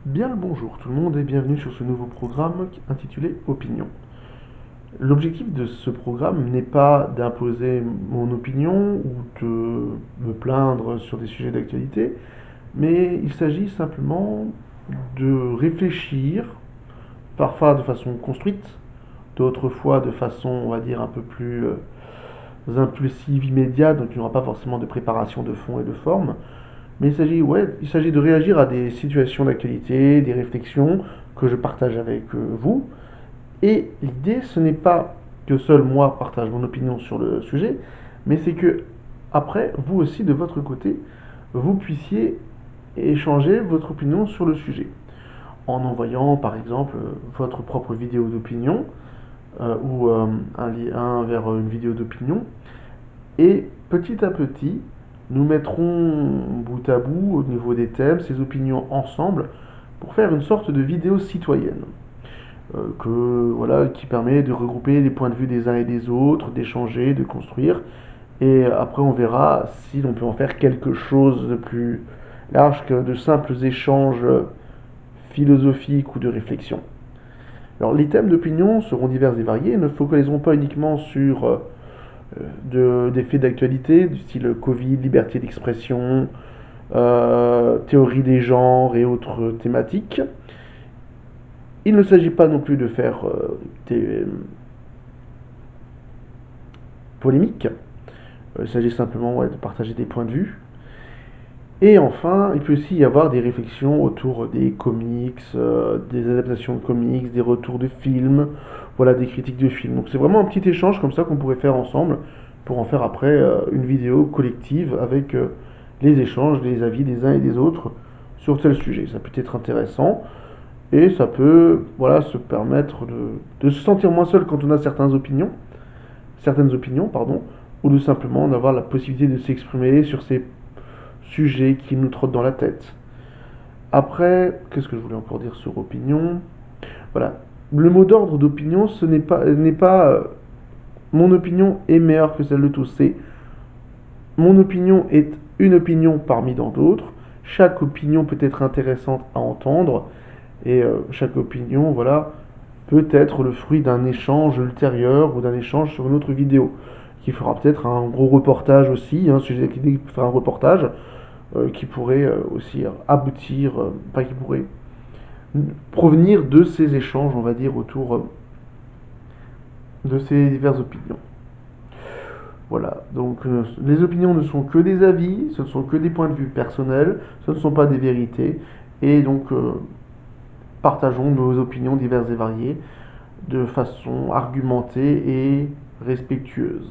Bien le bonjour tout le monde et bienvenue sur ce nouveau programme intitulé Opinion. L'objectif de ce programme n'est pas d'imposer mon opinion ou de me plaindre sur des sujets d'actualité, mais il s'agit simplement de réfléchir, parfois de façon construite, d'autres fois de façon, on va dire, un peu plus impulsive, immédiate, donc il n'y aura pas forcément de préparation de fond et de forme. Mais il s'agit de réagir à des situations d'actualité, des réflexions que je partage avec vous. Et l'idée, ce n'est pas que seul moi partage mon opinion sur le sujet, mais c'est que après, vous aussi de votre côté, vous puissiez échanger votre opinion sur le sujet. En envoyant par exemple votre propre vidéo d'opinion ou un lien vers une vidéo d'opinion. Et petit à petit, nous mettrons bout à bout au niveau des thèmes ces opinions ensemble pour faire une sorte de vidéo citoyenne qui permet de regrouper les points de vue des uns et des autres, d'échanger, de construire. Et après, on verra si l'on peut en faire quelque chose de plus large que de simples échanges philosophiques ou de réflexion. Alors, les thèmes d'opinion seront divers et variés et ne focaliseront pas uniquement sur des faits d'actualité du style Covid, liberté d'expression, théorie des genres et autres thématiques. Il ne s'agit pas non plus de faire des polémiques, il s'agit simplement de partager des points de vue. Et enfin, il peut aussi y avoir des réflexions autour des comics, des adaptations de comics, des retours de films, voilà, des critiques de films. Donc c'est vraiment un petit échange comme ça qu'on pourrait faire ensemble pour en faire après une vidéo collective avec les échanges, les avis des uns et des autres sur tel sujet. Ça peut être intéressant et ça peut voilà, se permettre de se sentir moins seul quand on a certaines opinions, pardon, ou de simplement d'avoir la possibilité de s'exprimer sur ces sujets qui nous trottent dans la tête. Après, qu'est-ce que je voulais encore dire sur opinion? Voilà. Le mot d'ordre d'opinion, ce n'est pas mon opinion est meilleure que celle de tous. C'est mon opinion est une opinion parmi dans d'autres. Chaque opinion peut être intéressante à entendre et chaque opinion, voilà, peut être le fruit d'un échange ultérieur ou d'un échange sur une autre vidéo qui fera peut-être un gros reportage aussi, un sujet qui fera un reportage qui pourrait aussi aboutir, enfin qui pourrait provenir de ces échanges, on va dire, autour de ces diverses opinions. Voilà, donc les opinions ne sont que des avis, ce ne sont que des points de vue personnels, ce ne sont pas des vérités, et donc partageons nos opinions diverses et variées de façon argumentée et respectueuse.